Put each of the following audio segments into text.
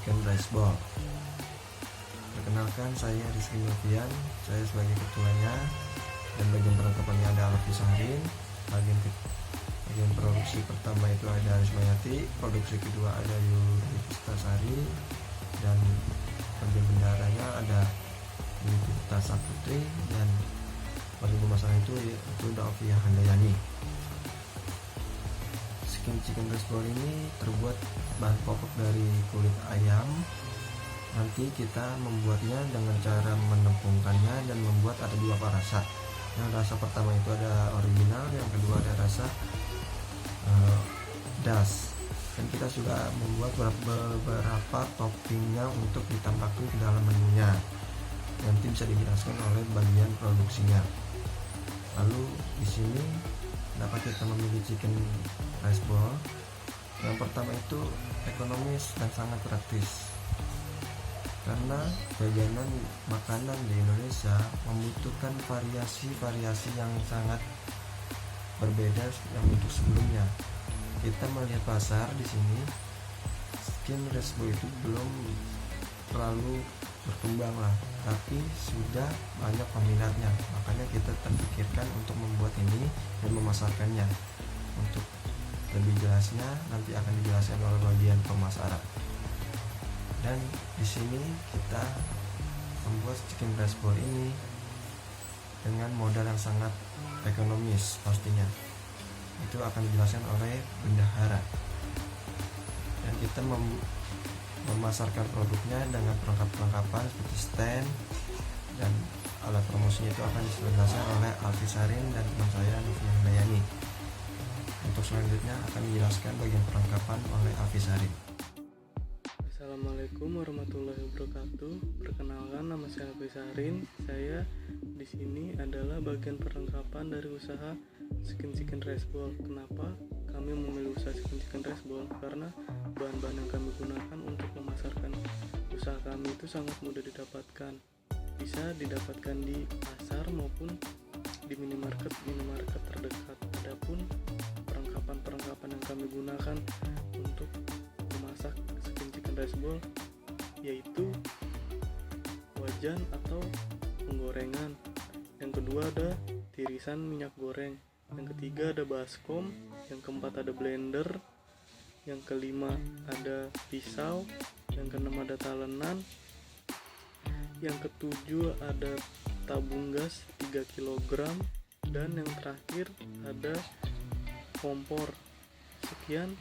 chicken rice ball. Perkenalkan, saya Rizky Novian, saya sebagai ketuanya, dan bagian perlengkapannya ada Alfi Sahrin. Bagian produksi pertama itu ada Arismayati, produksi kedua ada Yuri Pustasari, dan bagian bendaranya ada Yudhita Saputri, dan bagian pemasaran itu Daovia Handayani. Chicken rice ball ini terbuat bahan pokok dari kulit ayam. Nanti kita membuatnya dengan cara menepungkannya dan membuat ada dua rasa. Yang rasa pertama itu ada original, yang kedua ada rasa das. Dan kita sudah membuat beberapa toppingnya untuk ditambahkan ke dalam menunya. Nanti bisa dijelaskan oleh bagian produksinya. Lalu di sini dapat kita memilih chicken rice ball. Yang pertama itu ekonomis dan sangat praktis, karena jajanan makanan di Indonesia membutuhkan variasi yang sangat berbeda yang untuk sebelumnya. Kita melihat pasar di sini, chicken rice ball itu belum terlalu berkembang lah, tapi sudah banyak peminatnya. Makanya kita terpikirkan untuk membuat ini dan memasarkannya. Untuk lebih jelasnya nanti akan dijelaskan oleh bagian pemasaran. Dan di sini kita membuat chicken rice ball ini dengan modal yang sangat ekonomis pastinya. Itu akan dijelaskan oleh bendahara. Dan kita memasarkan produknya dengan perlengkapan seperti stand, dan alat promosinya itu akan dijelaskan oleh Alfi Sahrin dan teman saya Novia Handayani. Untuk selanjutnya akan dijelaskan bagian perlengkapan oleh Alfi Sahrin. Assalamualaikum warahmatullahi wabarakatuh. Perkenalkan, nama saya Alfi Sahrin. Saya di sini adalah bagian perlengkapan dari usaha chicken rice ball. Kenapa kami memilih usaha chicken rice ball? Karena bahan-bahan yang kami gunakan untuk memasarkan usaha kami itu sangat mudah didapatkan. Bisa didapatkan di pasar maupun di minimarket terdekat. Adapun perlengkapan yang kami gunakan untuk memasak chicken rice ball yaitu wajan atau penggorengan. Yang kedua ada tirisan minyak goreng. Yang ketiga ada baskom. Yang keempat ada blender. Yang kelima ada pisau. Yang keenam ada talenan. Yang ketujuh ada tabung gas 3 kg. Dan yang terakhir ada kompor. Sekian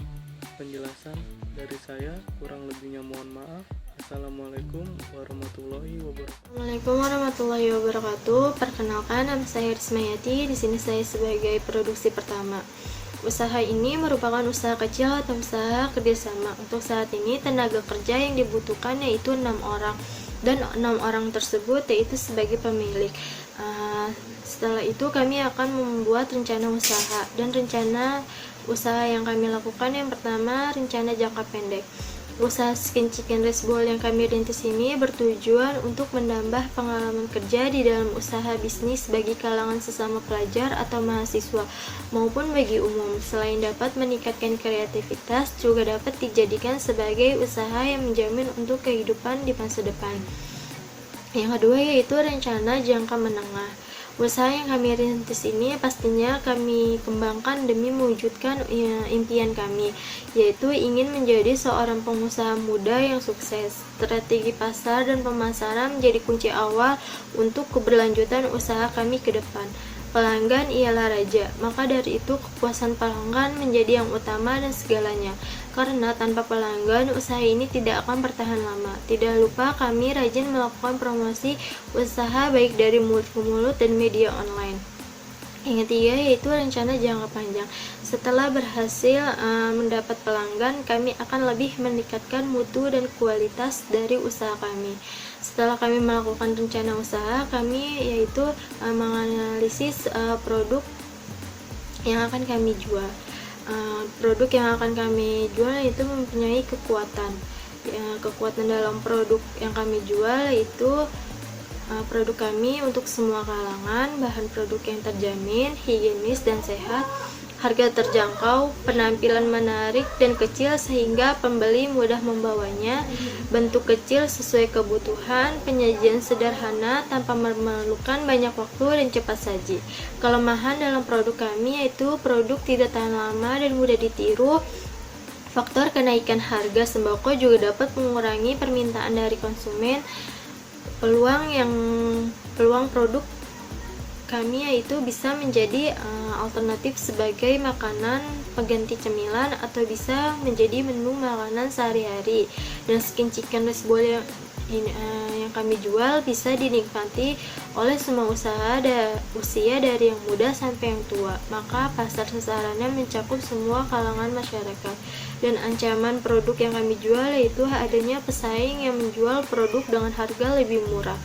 penjelasan dari saya, kurang lebihnya mohon maaf. Assalamualaikum warahmatullahi wabarakatuh. Assalamualaikum warahmatullahi wabarakatuh. Perkenalkan, nama saya Arismayati. Di sini saya sebagai produksi pertama. Usaha ini merupakan usaha kecil atau usaha kerjasama. Untuk saat ini tenaga kerja yang dibutuhkan yaitu 6 orang, dan 6 orang tersebut yaitu sebagai pemilik. Setelah itu kami akan membuat rencana usaha, dan rencana usaha yang kami lakukan yang pertama rencana jangka pendek. Usaha chicken rice ball yang kami rintis ini bertujuan untuk menambah pengalaman kerja di dalam usaha bisnis bagi kalangan sesama pelajar atau mahasiswa maupun bagi umum. Selain dapat meningkatkan kreativitas, juga dapat dijadikan sebagai usaha yang menjamin untuk kehidupan di masa depan. Yang kedua yaitu rencana jangka menengah. Usaha yang kami rintis ini pastinya kami kembangkan demi mewujudkan impian kami, yaitu ingin menjadi seorang pengusaha muda yang sukses. Strategi pasar dan pemasaran menjadi kunci awal untuk keberlanjutan usaha kami ke depan. Pelanggan ialah raja, maka dari itu kepuasan pelanggan menjadi yang utama dan segalanya. Karena tanpa pelanggan, usaha ini tidak akan bertahan lama. Tidak lupa kami rajin melakukan promosi usaha baik dari mulut ke mulut dan media online. Yang ketiga yaitu rencana jangka panjang. Setelah berhasil mendapat pelanggan, kami akan lebih meningkatkan mutu dan kualitas dari usaha kami. Setelah kami melakukan rencana usaha, kami yaitu menganalisis produk yang akan kami jual. Produk yang akan kami jual itu mempunyai kekuatan. Kekuatan dalam produk yang kami jual yaitu produk kami untuk semua kalangan, bahan produk yang terjamin, higienis dan sehat, harga terjangkau, penampilan menarik dan kecil sehingga pembeli mudah membawanya, bentuk kecil sesuai kebutuhan, penyajian sederhana tanpa memerlukan banyak waktu dan cepat saji. Kelemahan dalam produk kami yaitu produk tidak tahan lama dan mudah ditiru. Faktor kenaikan harga sembako juga dapat mengurangi permintaan dari konsumen. Peluang produk kami yaitu bisa menjadi alternatif sebagai makanan pengganti cemilan atau bisa menjadi menu makanan sehari-hari. Dan skin chicken rice bowl yang kami jual bisa dinikmati oleh semua usia dari yang muda sampai yang tua. Maka pasar sasarannya mencakup semua kalangan masyarakat. Dan ancaman produk yang kami jual yaitu adanya pesaing yang menjual produk dengan harga lebih murah.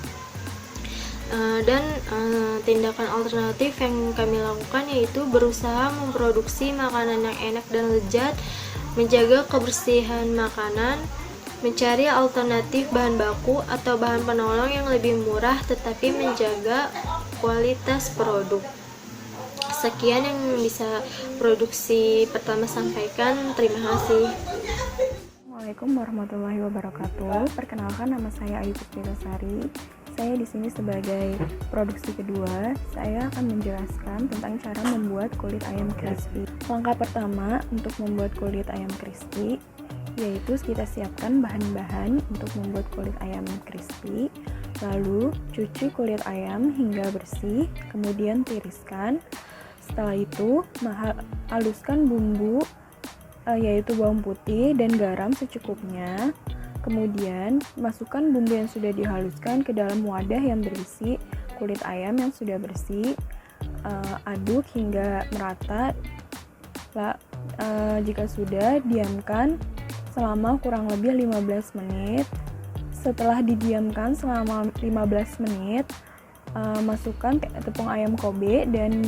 Tindakan alternatif yang kami lakukan yaitu berusaha memproduksi makanan yang enak dan lezat, menjaga kebersihan makanan, mencari alternatif bahan baku atau bahan penolong yang lebih murah tetapi menjaga kualitas produk. Sekian yang bisa produksi pertama sampaikan. Terima kasih. Assalamualaikum warahmatullahi wabarakatuh. Perkenalkan, nama saya Ayu Puspitasari. Saya di sini sebagai produksi kedua. Saya akan menjelaskan tentang cara membuat kulit ayam crispy. Langkah pertama untuk membuat kulit ayam crispy yaitu kita siapkan bahan-bahan untuk membuat kulit ayam crispy. Lalu cuci kulit ayam hingga bersih, kemudian tiriskan. Setelah itu haluskan bumbu yaitu bawang putih dan garam secukupnya. Kemudian masukkan bumbu yang sudah dihaluskan ke dalam wadah yang berisi kulit ayam yang sudah bersih. Aduk hingga merata. Jika sudah, diamkan selama kurang lebih 15 menit. Setelah didiamkan selama 15 menit, masukkan tepung ayam Kobe dan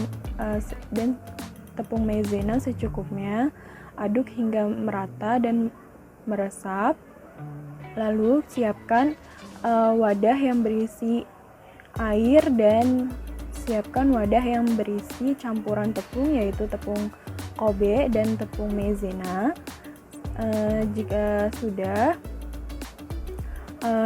tepung maizena secukupnya. Aduk hingga merata dan meresap. Lalu siapkan wadah yang berisi air dan siapkan wadah yang berisi campuran tepung yaitu tepung Kobe dan tepung maizena. Jika sudah,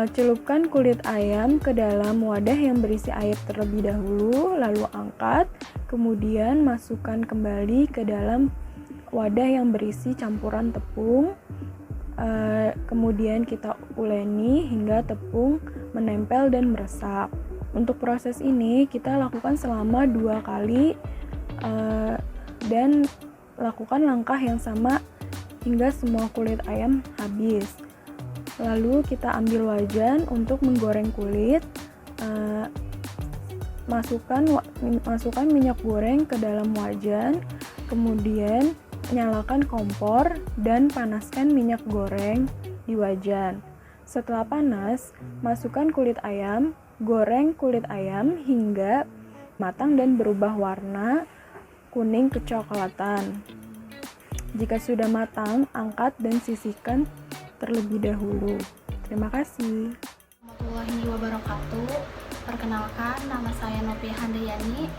celupkan kulit ayam ke dalam wadah yang berisi air terlebih dahulu, lalu angkat, kemudian masukkan kembali ke dalam wadah yang berisi campuran tepung. Kemudian kita uleni hingga tepung menempel dan meresap. Untuk proses ini kita lakukan selama 2 kali dan lakukan langkah yang sama hingga semua kulit ayam habis. Lalu kita ambil wajan untuk menggoreng kulit. Masukkan minyak goreng ke dalam wajan, kemudian nyalakan kompor dan panaskan minyak goreng di wajan. Setelah panas, masukkan kulit ayam, goreng kulit ayam hingga matang dan berubah warna kuning kecoklatan. Jika sudah matang, angkat dan sisihkan terlebih dahulu. Terima kasih. Warahmatullahi wabarakatuh. Perkenalkan, nama saya Nopia Handayani.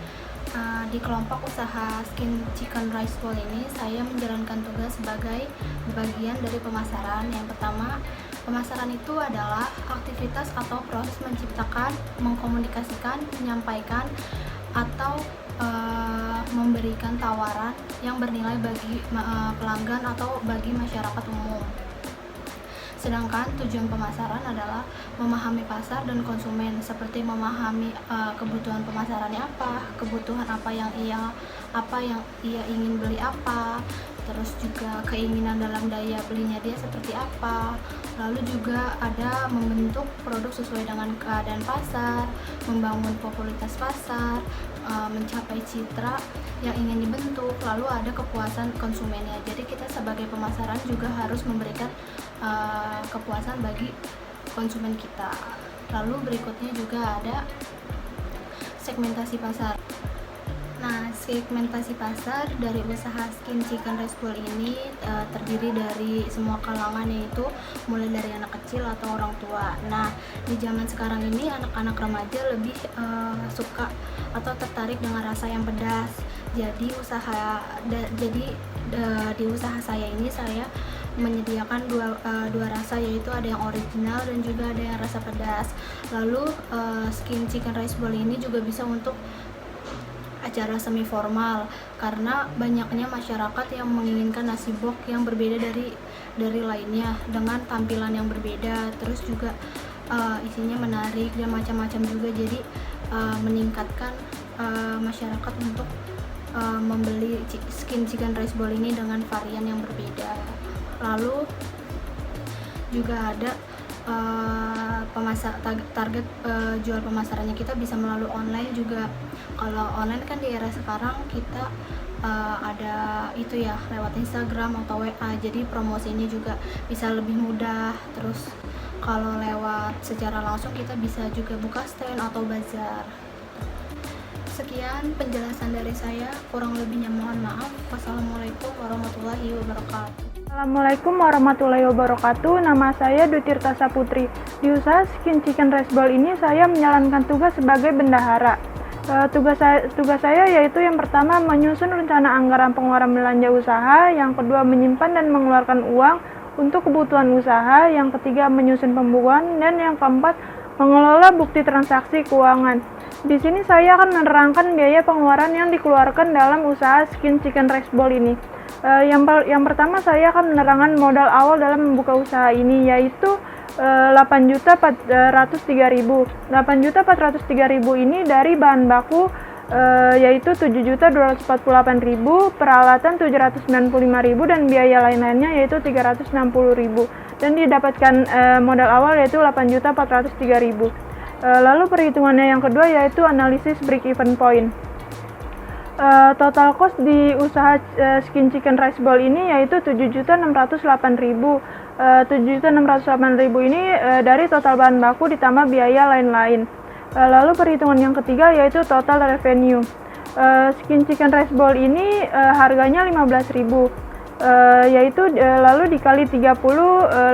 Di kelompok usaha Skin Chicken Rice Bowl ini saya menjalankan tugas sebagai bagian dari pemasaran. Yang pertama, pemasaran itu adalah aktivitas atau proses menciptakan, mengkomunikasikan, menyampaikan, atau memberikan tawaran yang bernilai bagi pelanggan atau bagi masyarakat umum. Sedangkan tujuan pemasaran adalah memahami pasar dan konsumen, seperti memahami kebutuhan pemasarannya apa, kebutuhan apa yang ia ingin beli apa, terus juga keinginan dalam daya belinya dia seperti apa. Lalu juga ada membentuk produk sesuai dengan keadaan pasar, membangun popularitas pasar, mencapai citra yang ingin dibentuk, lalu ada kepuasan konsumennya. Jadi kita sebagai pemasaran juga harus memberikan kepuasan bagi konsumen kita. Lalu berikutnya juga ada segmentasi pasar. Nah, segmentasi pasar dari usaha Skin Chicken Rice Bowl ini terdiri dari semua kalangan, yaitu mulai dari anak kecil atau orang tua. Nah, di zaman sekarang ini anak-anak remaja lebih suka atau tertarik dengan rasa yang pedas. Jadi di usaha saya ini saya menyediakan dua rasa, yaitu ada yang original dan juga ada yang rasa pedas. Lalu skin chicken rice bowl ini juga bisa untuk acara semi formal, karena banyaknya masyarakat yang menginginkan nasi box yang berbeda dari lainnya dengan tampilan yang berbeda, terus juga isinya menarik dan macam-macam juga. Jadi meningkatkan masyarakat untuk membeli skin chicken rice bowl ini dengan varian yang berbeda. Lalu juga ada target jual pemasarannya kita bisa melalui online juga. Kalau online kan di era sekarang kita ada itu ya, lewat Instagram atau WA, jadi promosi ini juga bisa lebih mudah. Terus kalau lewat secara langsung kita bisa juga buka stand atau bazar. Sekian penjelasan dari saya, kurang lebihnya mohon maaf. Wassalamualaikum warahmatullahi wabarakatuh. Assalamualaikum warahmatullahi wabarakatuh. Nama saya Dutirta Saputri. Di usaha Skin Chicken Rice Bowl ini saya menjalankan tugas sebagai bendahara. Tugas saya yaitu yang pertama menyusun rencana anggaran pengeluaran belanja usaha, yang kedua menyimpan dan mengeluarkan uang untuk kebutuhan usaha, yang ketiga menyusun pembukuan, dan yang keempat mengelola bukti transaksi keuangan. Di sini saya akan menerangkan biaya pengeluaran yang dikeluarkan dalam usaha Skin Chicken Rice Bowl ini. Yang pertama saya akan menerangkan modal awal dalam membuka usaha ini, yaitu 8.403.000. 8.403.000 ini dari bahan baku yaitu 7.248.000, peralatan 795.000, dan biaya lain-lainnya yaitu 360.000. Dan didapatkan modal awal yaitu 8.403.000. Lalu perhitungannya yang kedua yaitu analisis break even point. Total cost di usaha Skin Chicken Rice Bowl ini yaitu 7.608.000. 7.608.000 ini dari total bahan baku ditambah biaya lain-lain. Lalu perhitungan yang ketiga yaitu total revenue. Skin Chicken Rice Bowl ini harganya 15.000, yaitu lalu dikali 30,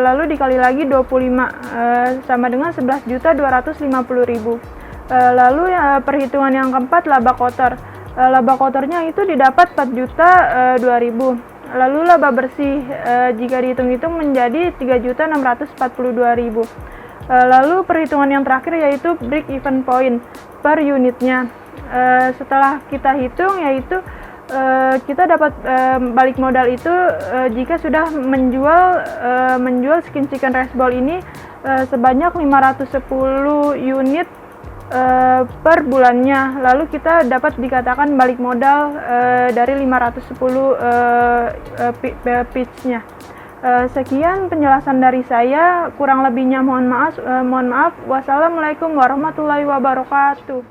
lalu dikali lagi 25, sama dengan 11.250.000. Lalu perhitungan yang keempat laba kotor. Laba kotornya itu didapat 4.002.000. Lalu laba bersih jika dihitung-hitung menjadi 3.642.000. Lalu perhitungan yang terakhir yaitu break even point per unitnya. Setelah kita hitung yaitu kita dapat balik modal itu jika sudah menjual Skin Chicken Rice Bowl ini sebanyak 510 unit per bulannya. Lalu kita dapat dikatakan balik modal dari 510 pitch-nya. Sekian penjelasan dari saya, kurang lebihnya mohon maaf. Wassalamualaikum warahmatullahi wabarakatuh.